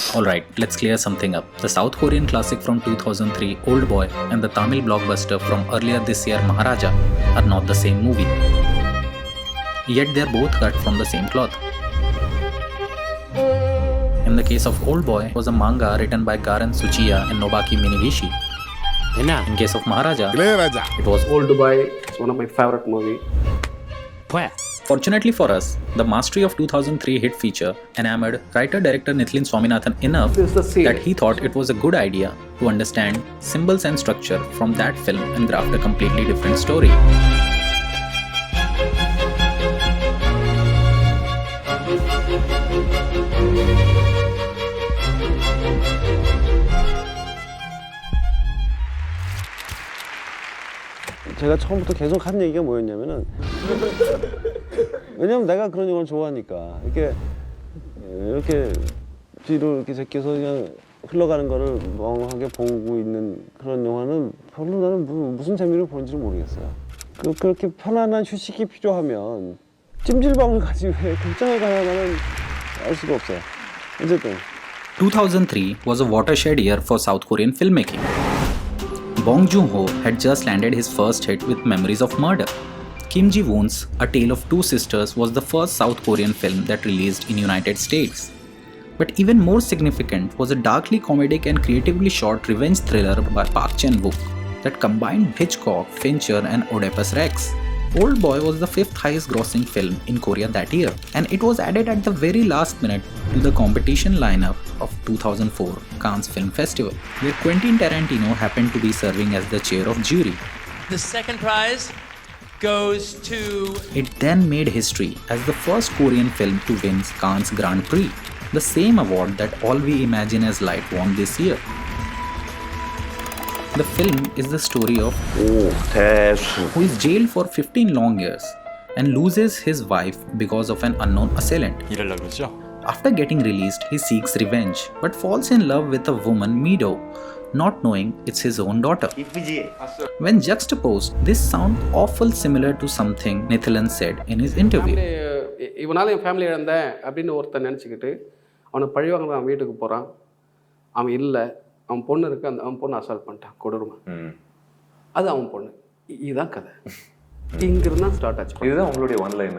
Alright, let's clear something up. The South Korean classic from 2003, Oldboy, and the Tamil blockbuster from earlier this year, Maharaja, are not the same movie. Yet they are both cut from the same cloth. In the case of Oldboy, it was a manga written by Garan Tsuchiya and Nobaki Minigishi. In case of Maharaja, it was OLDBOY. It's one of my favorite movies. Fortunately for us, the mastery of 2003 hit feature enamored writer-director Nithilan Saminathan enough that he thought it was a good idea to understand symbols and structure from that film and craft a completely different story. 제가 처음부터 계속 한 얘기가 뭐였냐면은 왜냐면 내가 그런 영화를 좋아하니까 이렇게 뒤로 이렇게 제껴서 그냥 흘러가는 거를 멍하게 보고 있는 그런 영화는 별로 나는 무슨 재미를 보는지 모르겠어요. 그렇게 편안한 휴식이 필요하면 찜질방을 가지 왜 극장에 가야만은 알 수가 없어요. 어쨌든 2003 was a watershed year for South Korean filmmaking. Bongjoonho had just landed his first hit with Memories of Murder. Kimjeewoon's A Tale of Two Sisters was the first South Korean film that released in United States. But even more significant was a darkly comedic and creatively shot revenge thriller by Park Chan-wook that combined Hitchcock, Fincher and Oedipus Rex. Oldboy was the fifth highest grossing film in Korea that year, and it was added at the very last minute to the competition lineup of 2004 Cannes Film Festival, where Quentin Tarantino happened to be serving as the chair of jury. The second prize goes to... It then made history as the first Korean film to win Cannes Grand Prix, the same award that All We Imagine As Light won this year. The film is the story of who is jailed for 15 long years and loses his wife because of an unknown assailant. After getting released, he seeks revenge but falls in love with a woman, Mido, not knowing it's his own daughter. When juxtaposed, this sounds awful similar to something Nithilan said in his interview. இவனால என் family இழந்தேன் அப்படின்னு ஒருத்தன் நினச்சிக்கிட்டு அவனை பழிவாங்க அவன் வீட்டுக்கு போகிறான். அவன் இல்லை, அவன் பொண்ணு இருக்கு, அவன் பொண்ணு அசால்ட் பண்ணிட்டான், கொடுமை. அது அவன் பொண்ணு. இதுதான் கதை. இங்கிருந்து தான் ஸ்டார்ட் ஆச்சு. இதுதான் உங்களுடைய ஒன்லைன்.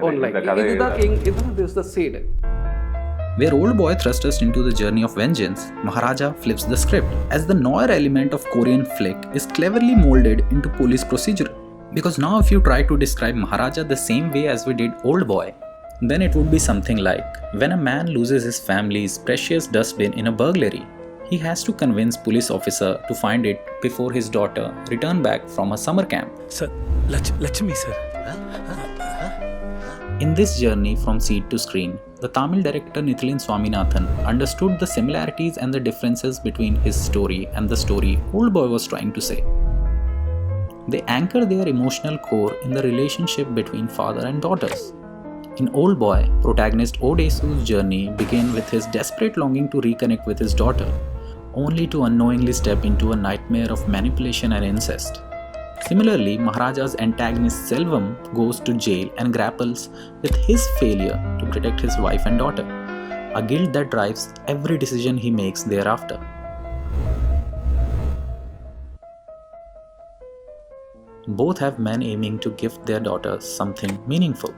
இதுதான் this is the seed. Where Oldboy thrust us into the journey of vengeance, Maharaja flips the script, as the noir element of Korean flick is cleverly molded into police procedure. Because now if you try to describe Maharaja the same way as we did Oldboy, then it would be something like when a man loses his family's precious dustbin in a burglary, he has to convince police officer to find it before his daughter returned back from a summer camp. Sir, Lakshmi sir. In this journey from seed to screen, the Tamil director Nithilan Saminathan understood the similarities and the differences between his story and the story Oldboy was trying to say. They anchor their emotional core in the relationship between father and daughters. In Oldboy, protagonist Odesu's journey began with his desperate longing to reconnect with his daughter, only to unknowingly step into a nightmare of manipulation and incest. Similarly, Maharaja's antagonist Selvam goes to jail and grapples with his failure to protect his wife and daughter, a guilt that drives every decision he makes thereafter. Both have men aiming to gift their daughters something meaningful,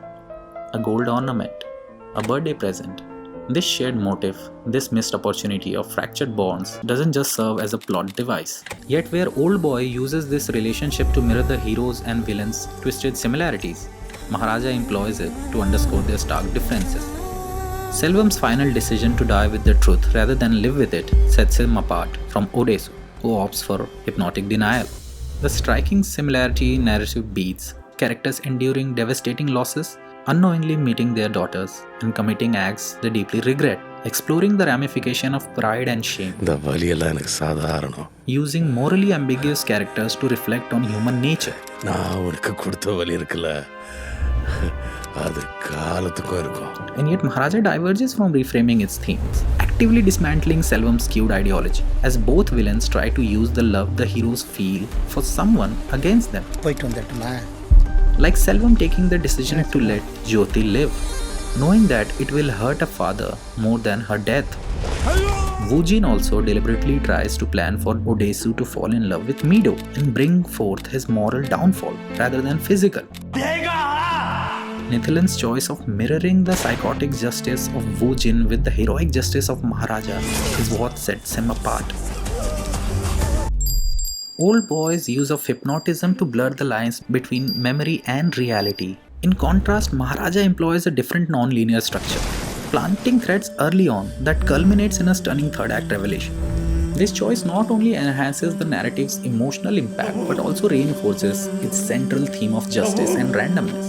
a gold ornament, a birthday present. This shared motive, this missed opportunity of fractured bonds, doesn't just serve as a plot device. Yet where Oldboy uses this relationship to mirror the heroes and villains' twisted similarities, Maharaja employs it to underscore their stark differences. Selvan's final decision to die with the truth rather than live with it sets him apart from Odesu, who opts for hypnotic denial. The striking similarity in narrative beats, characters enduring devastating losses, unknowingly meeting their daughters and committing acts they deeply regret, exploring the ramification of pride and shame, using morally ambiguous characters to reflect on human nature. And yet Maharaja diverges from reframing its themes, actively dismantling Selvan's skewed ideology, as both villains try to use the love the heroes feel for someone against them. Like Selvam taking the decision to let Jyoti live, knowing that it will hurt a father more than her death. Woo Jin also deliberately tries to plan for Odesu to fall in love with Mido and bring forth his moral downfall rather than physical. Nithilan's choice of mirroring the psychotic justice of Woo Jin with the heroic justice of Maharaja is what sets him apart. Oldboy's use of hypnotism to blur the lines between memory and reality. In contrast, Maharaja employs a different non-linear structure, planting threads early on that culminates in a stunning third act revelation. This choice not only enhances the narrative's emotional impact but also reinforces its central theme of justice and randomness.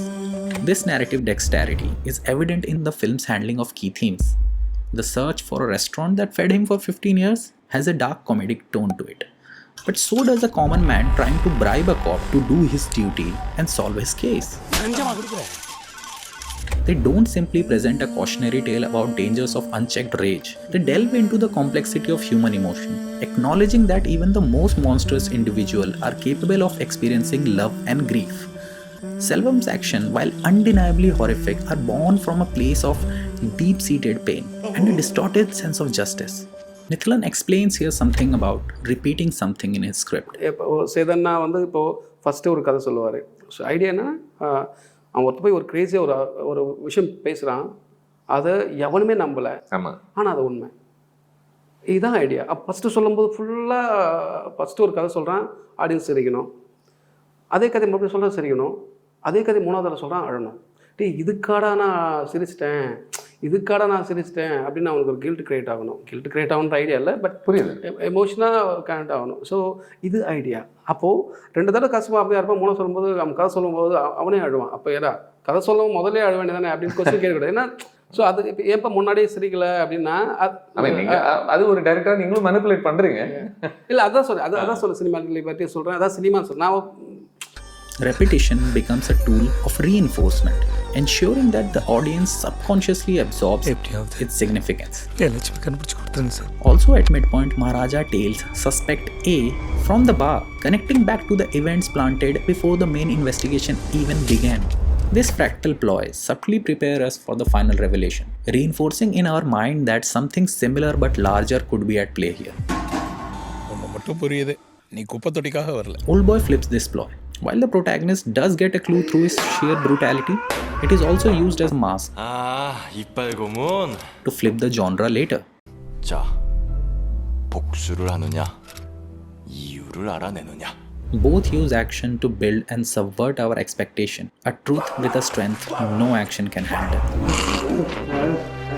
This narrative dexterity is evident in the film's handling of key themes. The search for a restaurant that fed him for 15 years has a dark comedic tone to it. But so does a common man trying to bribe a cop to do his duty and solve his case. They don't simply present a cautionary tale about dangers of unchecked rage. They delve into the complexity of human emotion, acknowledging that even the most monstrous individual are capable of experiencing love and grief. Selvam's actions, while undeniably horrific, are born from a place of deep-seated pain and a distorted sense of justice. Nithilan explains here something about repeating something in his script. இப்போ சேதன்னா இப்போது first ஒரு கதை சொல்லுவார். So idea என்னன்னா, அவன் ஒருத்த போய் ஒரு கிரேஸியாக ஒரு விஷயம் பேசுகிறான், அதை எவனுமே நம்பலை, ஆனால் அது உண்மை. இதுதான் ஐடியா. ஃபஸ்ட்டு சொல்லும்போது ஃபுல்லாக ஃபஸ்ட்டு ஒரு கதை சொல்கிறான், ஆடியன்ஸ் சிரிக்கணும். அதே கதை மறுபடியும் சொல்ல சிரிக்கணும். அதே கதை மூணாவது தடவை சொல்கிறான், அழணும். இதுக்காடா நான் சிரிச்சிட்டேன் அப்படின்னு அவனுக்கு ஒரு கில்ட் கிரியேட் ஆகணும். கில்ட் கிரியேட் ஆகணுன்ற ஐடியா இல்லை, பட் புரியுது, எமோஷனாக கனெக்ட் ஆகணும். ஸோ இது ஐடியா. அப்போது 2 தடவை கஷ்டமாக அப்படியே இருப்பான். 3 சொல்லும்போது அவன் கதை சொல்லும்போது அவனே அழுவான். அப்போ ஏடா கதை சொல்லும் முதலே அழ வேண்டியதானே அப்படின்னு கொஸ்டின் கேட்கக்கூடாது. ஏன்னா ஸோ அது இப்போ ஏப்போ முன்னாடியே சிரிக்கலை அப்படின்னா அது ஒரு டைரக்டராக நீங்களும் மனிப்புலேட் பண்ணுறீங்க. இல்லை அதான் சொல்லு சினிமா பற்றி சொல்கிறேன். அதான் சினிமா நான் Repetition becomes a tool of reinforcement, ensuring that the audience subconsciously absorbs its significance. Also at midpoint, Maharaja tails suspect A from the bar, connecting back to the events planted before the main investigation even began. This fractal ploy subtly prepares us for the final revelation, reinforcing in our mind that something similar but larger could be at play here. Oldboy flips this ploy. While the protagonist does get a clue through his sheer brutality, it is also used as a mask to flip the genre later. Both use action to build and subvert our expectation, a truth with a strength no action can handle.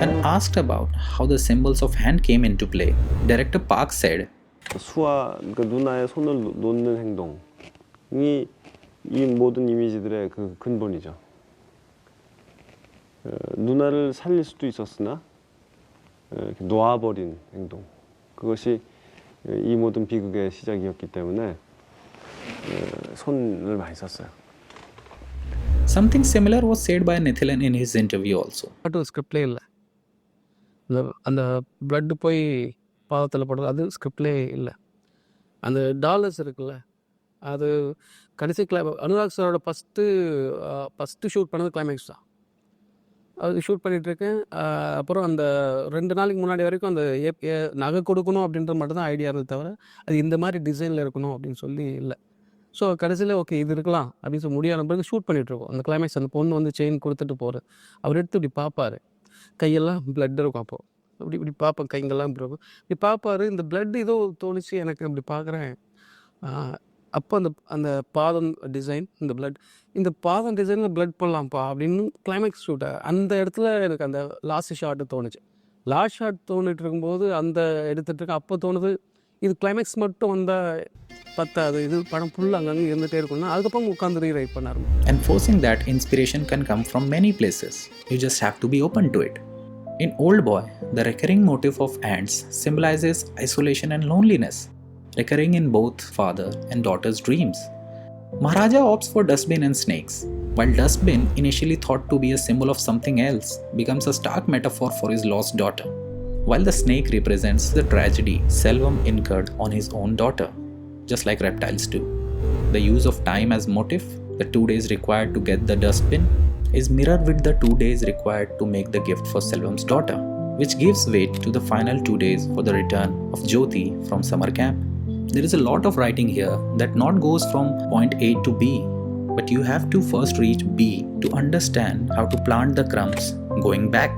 When asked about how the symbols of hand came into play, director Park said, 수아, 그러니까 누나의 손을 놓는 행동이 이 모든 이미지들의 그 근본이죠. 누나를 살릴 수도 있었으나 놓아버린 행동, 그것이 이 모든 비극의 시작이었기 때문에 손을 많이 썼어요. Something similar was said by Nithilan in his interview also. ஸ்கிரிப்ட்லே இல்லை. அந்த blood போய் பாதத்தில் போடுறது அது ஸ்கிரிப்ட்லே இல்லை. அந்த dollars இருக்குல்ல, அது கடைசி அனுராக் சாரோட ஃபஸ்ட்டு ஷூட் பண்ணது கிளைமேக்ஸ் தான். அது ஷூட் பண்ணிகிட்ருக்கேன். அப்புறம் அந்த 2 நாளைக்கு முன்னாடி வரைக்கும் அந்த நகை கொடுக்கணும் அப்படின்றது மட்டும் தான் ஐடியா இருந்தது, தவிர அது இந்த மாதிரி டிசைனில் இருக்கணும் அப்படின்னு சொல்லி இல்லை. ஸோ கடைசியில் ஓகே இது இருக்கலாம் அப்படின்னு சொல்லி முடியாத பிறகு ஷூட் பண்ணிகிட்ருக்கோம். அந்த கிளைமேக்ஸ் அந்த பொண்ணு செயின் கொடுத்துட்டு போகிற அவர் எடுத்து இப்படி பார்ப்பார், கையெல்லாம் பிளட் இருக்கும். அப்போது இப்படி பார்ப்பேன், கைங்கெல்லாம் இப்படி இருக்கும். இப்படி பார்ப்பார், இந்த பிளட் ஏதோ தோணிச்சு எனக்கு இப்படி பார்க்குறேன். அப்போ அந்த பாதம் டிசைன், இந்த பாதம் டிசைனில் பிளட் பண்ணலாம்ப்பா அப்படின்னு கிளைமேக்ஸ் ஷூட்டை அந்த இடத்துல எனக்கு அந்த லாஸ்ட் ஷாட்டு தோணுச்சு. லாஸ்ட் ஷாட் தோணிட்டு இருக்கும்போது அந்த எடுத்துகிட்டு இருக்கேன். அப்போ தோணுது இது கிளைமேக்ஸ் மட்டும் வந்தால் பத்தாது, இது படம் ஃபுல்லாக அங்கங்கே இருந்துகிட்டே இருக்கும்னா அதுக்கப்புறம் உட்காந்து ரீரைட் பண்ண ஆரம்பிச்சேன். Enforcing that inspiration can come from many places. You just have to be open to it. In Oldboy, the recurring motif of ants symbolizes isolation and loneliness, recurring in both father and daughter's dreams. Maharaja opts for dustbin and snakes, while dustbin, initially thought to be a symbol of something else, becomes a stark metaphor for his lost daughter, while the snake represents the tragedy Selvam incurred on his own daughter, just like reptiles do. The use of time as motif, the 2 days required to get the dustbin, is mirrored with the 2 days required to make the gift for Selvam's daughter. which gives weight to the final 2 days for the return of Jyoti from summer camp. There is a lot of writing here that not goes from point A to B, but you have to first reach B to understand how to plant the crumbs going back.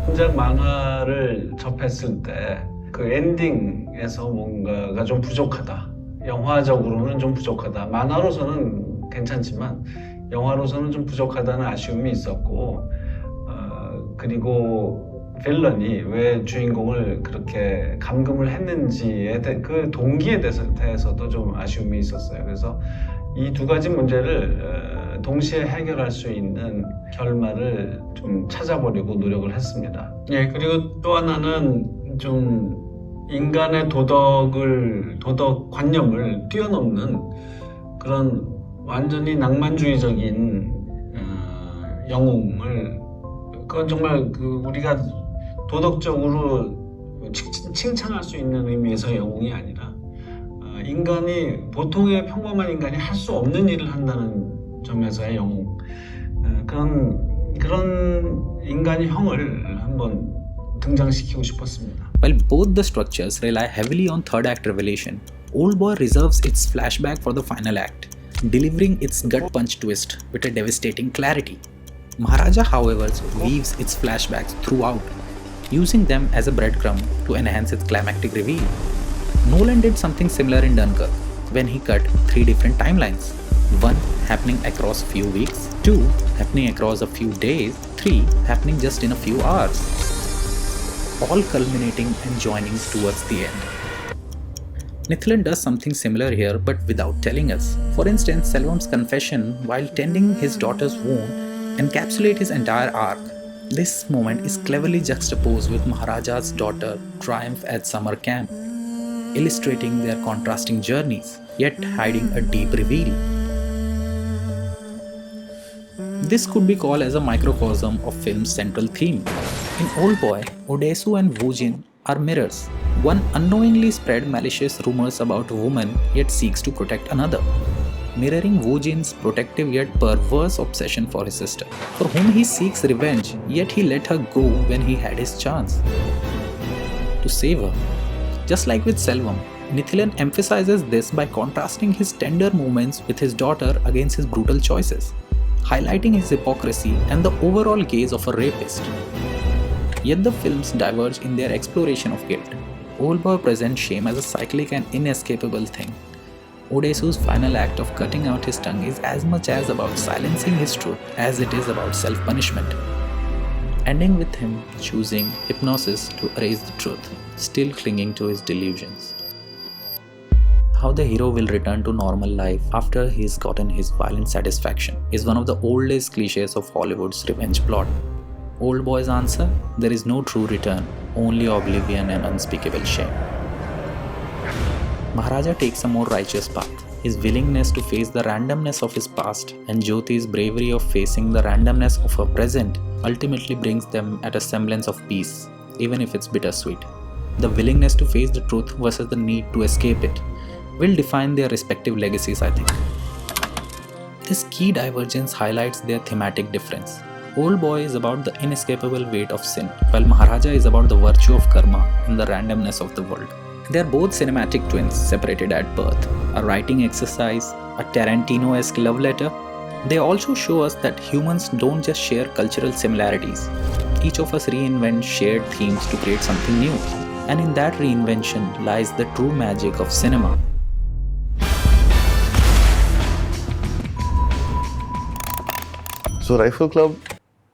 원작 만화를 접했을 때 그 엔딩에서 뭔가가 좀 부족하다. 영화적으로는 좀 부족하다. 만화로서는 괜찮지만 영화로서는 좀 부족하다는 아쉬움이 있었고 그리고 빌런이 왜 주인공을 그렇게 감금을 했는지에 그 동기에 대해서도 좀 아쉬움이 있었어요. 그래서 이 두 가지 문제를 동시에 해결할 수 있는 결말을 좀 찾아보려고 노력을 했습니다. 예, 그리고 또 하나는 좀 인간의 도덕 관념을 뛰어넘는 그런 완전히 낭만주의적인 영웅을 그건 정말 우리가 도덕적으로 칭찬할 수 있는 의미에서의 영웅이 아니라 인간이 보통의 평범한 인간이 할 수 없는 일을 한다는 점에서의 영웅 그런 인간의 형을 한번 등장시키고 싶었습니다. While both the structures rely heavily on third act revelation, Oldboy reserves its flashback for the final act, delivering its gut punch twist with a devastating clarity. Maharaja, however, weaves its flashbacks throughout, using them as a breadcrumb to enhance its climactic reveal. Nolan did something similar in Dunkirk, when he cut 3 different timelines. 1 happening across a few weeks, 2 happening across a few days, 3 happening just in a few hours, all culminating and joining towards the end. Nithilan does something similar here but without telling us. For instance, Selvan's confession while tending his daughter's wound encapsulates his entire arc. This moment is cleverly juxtaposed with Maharaja's daughter's triumph at summer camp, illustrating their contrasting journeys, yet hiding a deep reveal. This could be called as a microcosm of film's central theme. In Oldboy, Odesu and Woojin are mirrors. One unknowingly spread malicious rumors about a woman yet seeks to protect another, mirroring Woojin's protective yet perverse obsession for his sister, for whom he seeks revenge yet he let her go when he had his chance to save her. Just like with Selvam, Nithilan emphasizes this by contrasting his tender moments with his daughter against his brutal choices, highlighting his hypocrisy and the overall gaze of a rapist. Yet the films diverge in their exploration of guilt. Oldboy presents shame as a cyclic and inescapable thing. Odesu's final act of cutting out his tongue is as much as about silencing his truth as it is about self-punishment, ending with him choosing hypnosis to erase the truth, still clinging to his delusions. How the hero will return to normal life after he's gotten his violent satisfaction is one of the oldest cliches of Hollywood's revenge plot. Oldboy's answer? There is no true return, only oblivion and unspeakable shame. Maharaja takes a more righteous path. His willingness to face the randomness of his past and Jyoti's bravery of facing the randomness of her present ultimately brings them at a semblance of peace, even if it's bittersweet. The willingness to face the truth versus the need to escape it will define their respective legacies, I think. This key divergence highlights their thematic difference. Oldboy is about the inescapable weight of sin, while Maharaja is about the virtue of karma and the randomness of the world. They are both cinematic twins separated at birth, a writing exercise, a Tarantino-esque love letter. They also show us that humans don't just share cultural similarities. Each of us reinvent shared themes to create something new, and in that reinvention lies the true magic of cinema. So Rifle Club,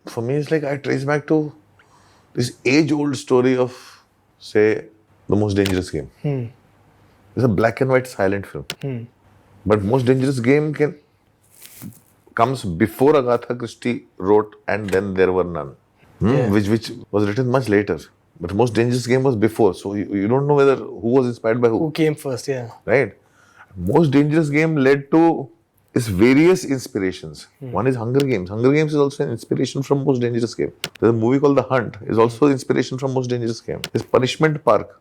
for me, is like I trace back to this age-old story of, say, The Most Dangerous Game. It's a black and white silent film. But Most Dangerous Game comes before Agatha Christie wrote And Then There Were None, which was written much later. But Most Dangerous Game was before, so you don't know who was inspired by who. Who came first, yeah. Right? Most Dangerous Game led to its various inspirations. One is Hunger Games. Hunger Games is also an inspiration from Most Dangerous Game. There's a movie called The Hunt, is also inspiration from Most Dangerous Game. There's Punishment Park,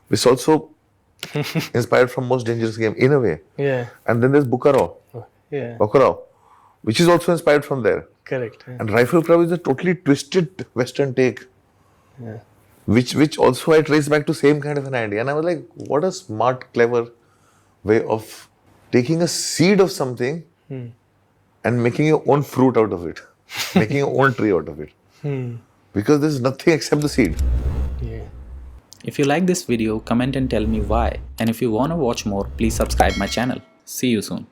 which is also inspired from Most Dangerous Game in a way. Yeah. And then there's Bukarao, which is also inspired from there. Correct. Yeah. And Rifle Club is a totally twisted Western take which also I traced back to same kind of an idea. And I was like, what a smart, clever way of taking a seed of something and making your own fruit out of it, making your own tree out of it. Because there's nothing except the seed. If you like this video, comment and tell me why. And if you want to watch more, please subscribe my channel. See you soon.